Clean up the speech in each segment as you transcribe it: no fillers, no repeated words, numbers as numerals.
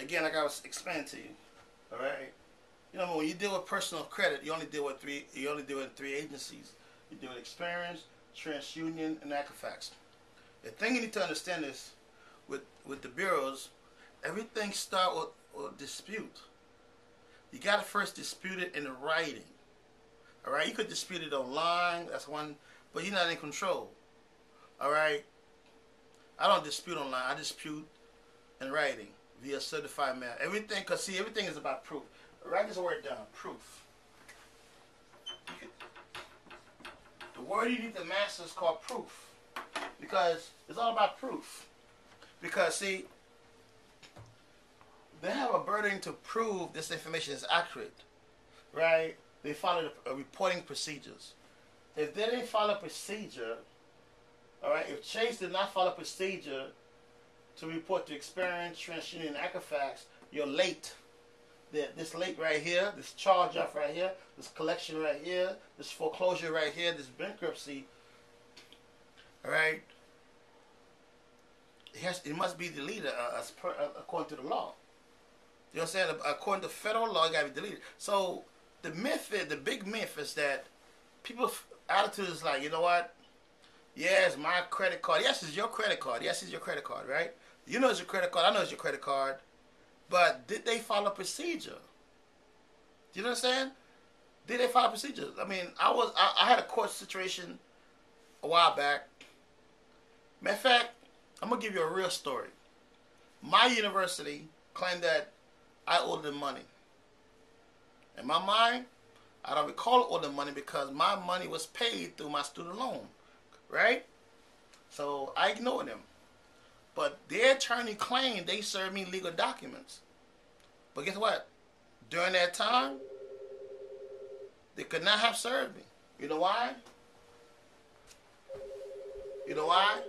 again, like I was explaining to you, all right. You know, when you deal with personal credit, you only deal with three. You only deal with three agencies. You deal with Experian, TransUnion, and Equifax. The thing you need to understand is, with the bureaus, everything starts with dispute. You got to first dispute it in writing. All right, you could dispute it online. That's one, but you're not in control. All right, I don't dispute online. I dispute in writing via certified mail. Everything, cause see, everything is about proof. Write this word down. Proof. The word you need to master is called proof, because it's all about proof. Because see, they have a burden to prove this information is accurate, right? They follow the reporting procedures. If they didn't follow procedure, all right, if Chase did not follow procedure to report to Experian, TransUnion, and Equifax, you're late. This late right here, this charge off right here, this collection right here, this foreclosure right here, this bankruptcy, all right, it must be deleted according to the law. You know what I'm saying? According to federal law, it got to be deleted. So the big myth is that people's attitude is like, you know what? Yeah, it's my credit card. Yes, it's your credit card. Yes, it's your credit card, right? You know it's your credit card. I know it's your credit card. But did they follow procedure? Do you know what I'm saying? Did they follow procedure? I mean, I had a court situation a while back. Matter of fact, I'm going to give you a real story. My university claimed that I owed them money. In my mind, I don't recall owing them money because my money was paid through my student loan, right? So I ignored them. But their attorney claimed they served me legal documents. But guess what? During that time, they could not have served me. You know why? You know why?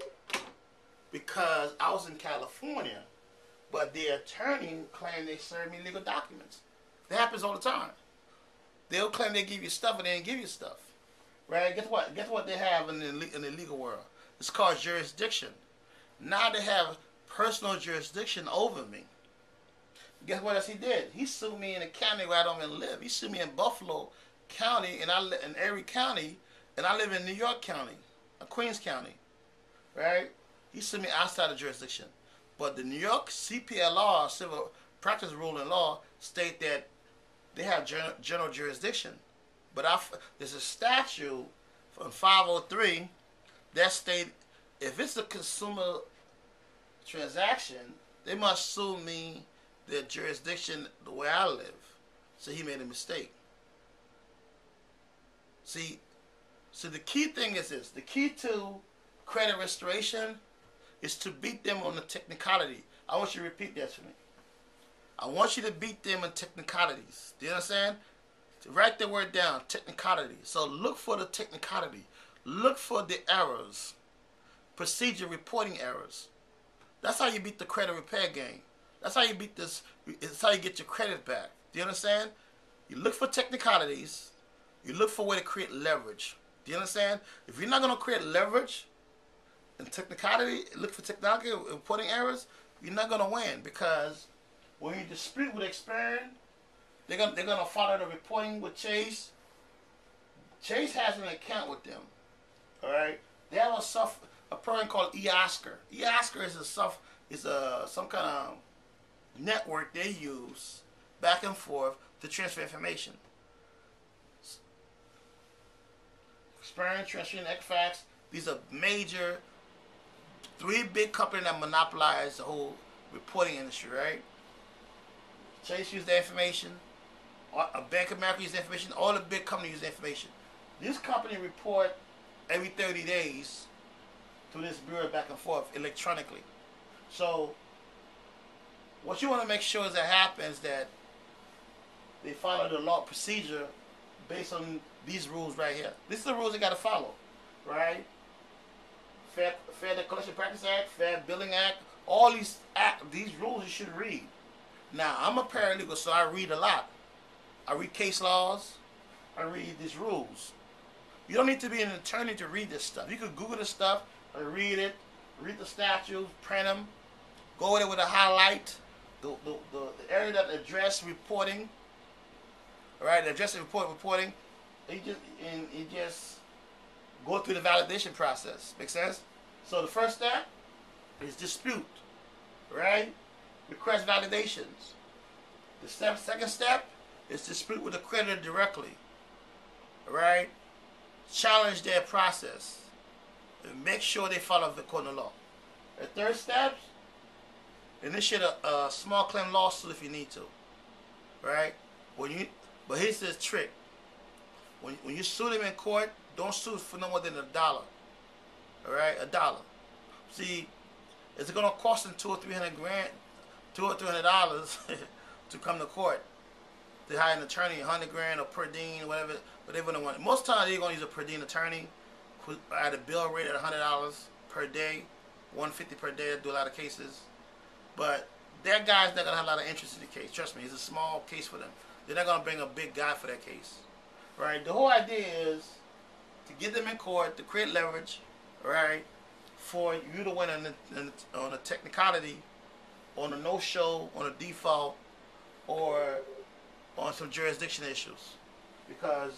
Because I was in California, but their attorney claimed they served me legal documents. That happens all the time. They'll claim they give you stuff and they didn't give you stuff. Right? Guess what? Guess what they have in the legal world? It's called jurisdiction. Now they have personal jurisdiction over me. Guess what else he did? He sued me in the county where I don't even live. He sued me in Buffalo County, and I live in Erie County, and I live in New York County, Queens County, right? He sued me outside of jurisdiction. But the New York CPLR, Civil Practice Rule and Law, state that they have general jurisdiction. But there's a statute from 503 that state if it's a consumer transaction, they must sue me the jurisdiction the way I live. So he made a mistake. See, so the key thing is this. The key to credit restoration is to beat them on the technicality. I want you to repeat that to me. I want you to beat them in technicalities. Do you understand? To write the word down, technicality. So look for the technicality. Look for the errors. Procedure reporting errors. That's how you beat the credit repair game. That's how you beat this. It's how you get your credit back. Do you understand? You look for technicalities. You look for a way to create leverage. Do you understand? If you're not going to create leverage and technicality, look for technicality reporting errors, you're not going to win, because when you dispute with Experian, they're gonna follow the reporting with Chase. Chase has an account with them. All right, they have a program called eOscar. eOscar is some kind of network they use back and forth to transfer information. Experian, TransUnion, Equifax, these are major, three big companies that monopolize the whole reporting industry, right? Chase used the information, a Bank of America used the information, all the big companies use the information. This company report every 30 days to this bureau back and forth electronically. So what you want to make sure is that happens, that they follow the law procedure based on these rules right here. These are the rules they got to follow, right? Fair Debt Collection Practice Act, Fair Billing Act, all these rules you should read. Now, I'm a paralegal, so I read a lot. I read case laws. I read these rules. You don't need to be an attorney to read this stuff. You could Google this stuff and read it, read the statutes, print them, go with it with a highlight, the area that address reporting, right? The address reporting. You just go through the validation process. Make sense? So the first step is dispute, right? Request validations. The second step is dispute with the creditor directly, right? Challenge their process. And make sure they follow the code of law. The third step, initiate a small claim lawsuit if you need to, right? But here's the trick. When you sue them in court, don't sue for no more than $1. All right, $1. See, it's gonna cost them $200 or $300 to come to court. They hire an attorney, $100 grand or per diem, whatever. But they're gonna want. Most times they're gonna use a per diem attorney at a bill rate at $100 per day, $150 per day. I do a lot of cases, but that guy's not gonna have a lot of interest in the case. Trust me, it's a small case for them. They're not gonna bring a big guy for that case, right? The whole idea is to get them in court, to create leverage, right, for you to win on a technicality, on a no-show, on a default, or on some jurisdiction issues. Because,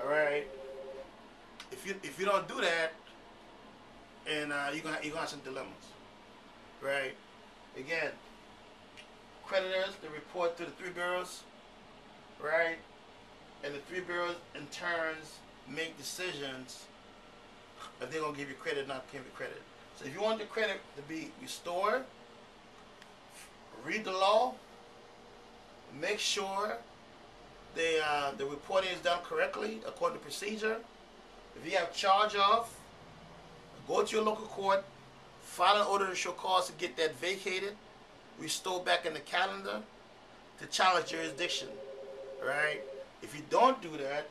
all right, if you don't do that, and you're gonna have some dilemmas, right? Again, creditors, they report to the 3 bureaus, right? And the 3 bureaus in turns make decisions if they're gonna give you credit or not give you credit. So if you want the credit to be restored, read the law, make sure the reporting is done correctly according to procedure. If you have charge of, go to your local court, file an order to show cause to get that vacated, restored back in the calendar to challenge jurisdiction. Right? If you don't do that,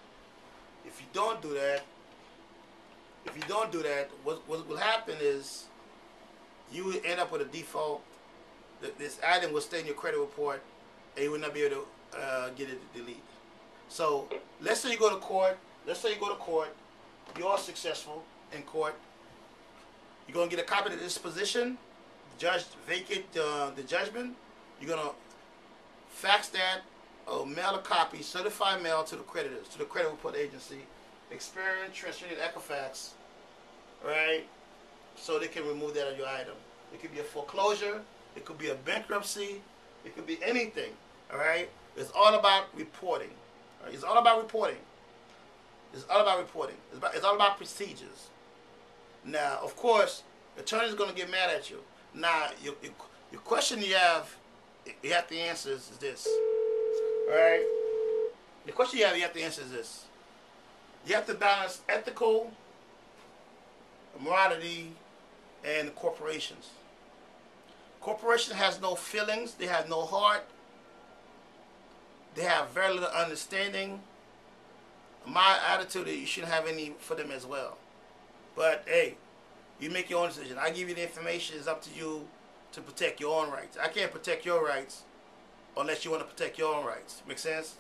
what will happen is you will end up with a default. This item will stay in your credit report, and you will not be able to get it deleted. So let's say you go to court. You are successful in court. You're gonna get a copy of the disposition. The judge vacate the judgment. You're gonna fax that or mail a copy, certified mail to the creditors, to the credit report agency, Experian, TransUnion, Equifax, right? So they can remove that on your item. It could be a foreclosure. It could be a bankruptcy. It could be anything. All right. It's all about reporting. Right? It's all about reporting. It's all about reporting. It's all about procedures. Now, of course, the attorney is going to get mad at you. Now, your question you have to answer is this. All right. The question you have to answer is this. You have to balance ethical, morality, and corporations. Corporation has no feelings. They have no heart. They have very little understanding. My attitude is you shouldn't have any for them as well. But hey, you make your own decision. I give you the information. It's up to you to protect your own rights. I can't protect your rights unless you want to protect your own rights. Make sense?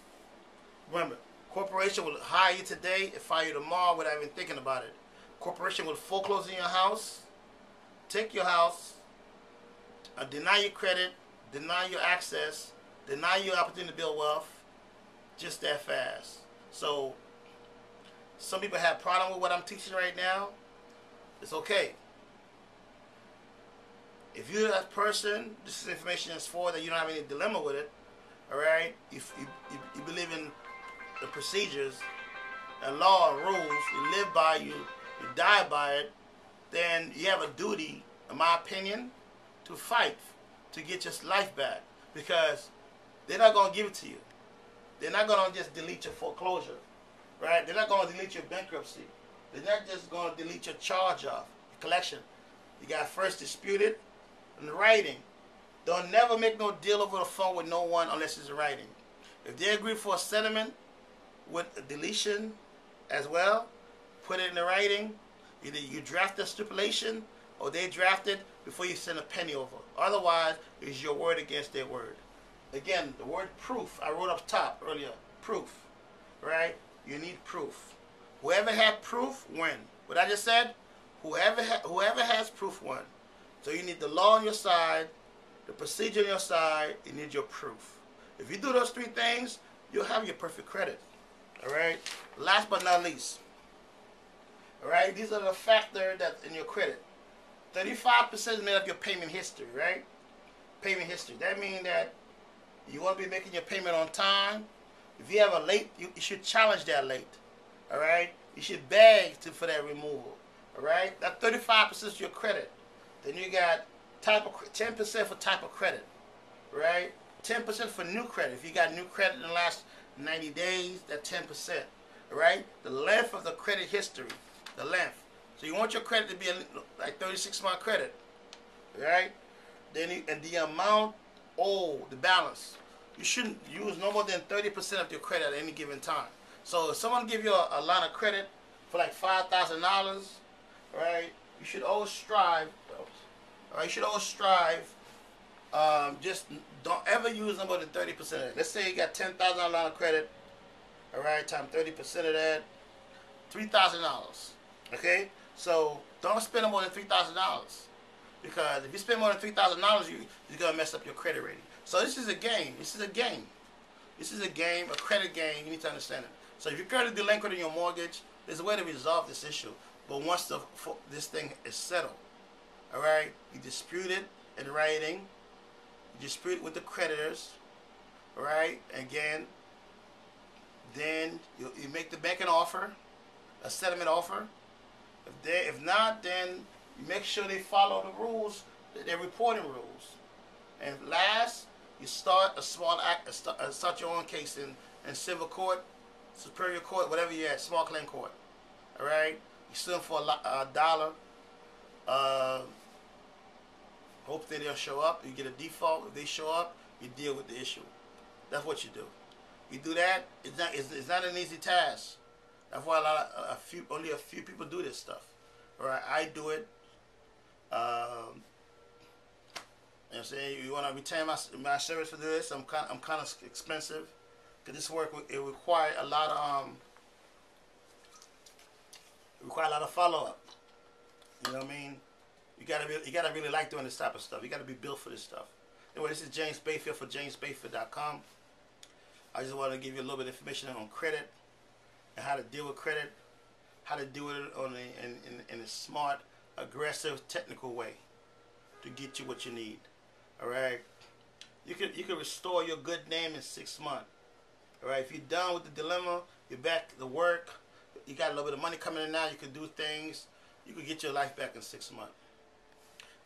Remember, corporation will hire you today and fire you tomorrow without even thinking about it. Corporation will foreclose in your house, take your house, deny your credit, deny your access, deny your opportunity to build wealth, just that fast. So, some people have a problem with what I'm teaching right now. It's okay. If you're that person, this is information is for that you don't have any dilemma with it, all right? If you believe in the procedures and law and rules, you live by you die by it, then you have a duty, in my opinion, to fight to get your life back, because they're not going to give it to you. They're not going to just delete your foreclosure, right? They're not going to delete your bankruptcy. They're not just going to delete your charge off, your collection. You got to first dispute it in writing. Don't never make no deal over the phone with no one unless it's in writing. If they agree for a settlement with a deletion as well, put it in the writing. Either you draft the stipulation or they draft it before you send a penny over. Otherwise, it's your word against their word. Again, the word proof, I wrote up top earlier, proof, right? You need proof. Whoever had proof, win. What I just said, whoever has proof, won. So you need the law on your side, the procedure on your side, you need your proof. If you do those three things, you'll have your perfect credit. All right. Last but not least, all right, these are the factors that's in your credit. 35% is made of your payment history, right? Payment history. That means that you want to be making your payment on time. If you have a late, you should challenge that late. All right? You should beg for that removal. All right? That 35% is your credit. Then you got 10% for type of credit. Right? 10% for new credit. If you got new credit in the last 90 days, that's 10%. All right? The length of the credit history. The length. So you want your credit to be like 36-month credit. All right? Then and the amount owed, the balance. You shouldn't use no more than 30% of your credit at any given time. So if someone give you a line of credit for like $5,000, right? You should always strive. All right, you should always strive. Just don't ever use no more than 30% of it. Let's say you got $10,000 line of credit. All right, times 30% of that, $3,000. Okay, so don't spend more than $3,000. Because if you spend more than $3,000, you're going to mess up your credit rating. So this is a game. This is a game. This is a game, a credit game. You need to understand it. So if you're currently delinquent in your mortgage, there's a way to resolve this issue. But once this thing is settled, all right, you dispute it in writing. You dispute it with the creditors, all right? Again, then you make the bank an offer, a settlement offer. If not, then you make sure they follow the rules, their reporting rules. And last, you start a small act, start your own case in civil court, superior court, whatever you're at, small claim court. All right? You sue them for $1. Hopefully they'll show up. You get a default. If they show up, you deal with the issue. That's what you do. You do that. It's not an easy task. That's why only a few people do this stuff. All right? I do it. You know what I'm saying? You want to retain my service for this? I'm kind of expensive because this work it requires a lot of follow up. You know what I mean? You gotta really like doing this type of stuff. You gotta be built for this stuff. Anyway, this is James Bayfield for JamesBayfield.com. I just want to give you a little bit of information on credit and how to deal with credit, how to do it in a smart, aggressive, technical way to get you what you need. All right, you can restore your good name in 6 months. All right, if you're done with the dilemma, you're back to work. You got a little bit of money coming in now. You can do things. You can get your life back in 6 months.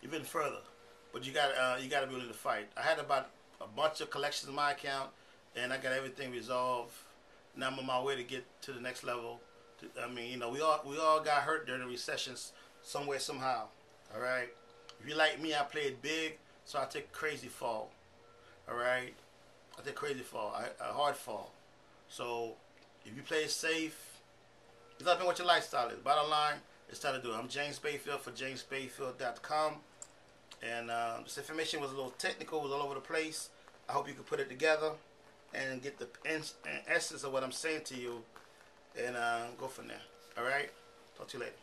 Even further, but you got to be willing to fight. I had about a bunch of collections in my account, and I got everything resolved. Now I'm on my way to get to the next level. I mean, you know, we all got hurt during the recessions somewhere, somehow. All right. If you like me, I played big, so I take crazy fall. All right. I take crazy fall, a hard fall. So if you play it safe, it's not what your lifestyle is. Bottom line, it's time to do it. I'm James Bayfield for JamesBayfield.com. And this information was a little technical, was all over the place. I hope you can put it together and get the essence of what I'm saying to you and go from there. All right? Talk to you later.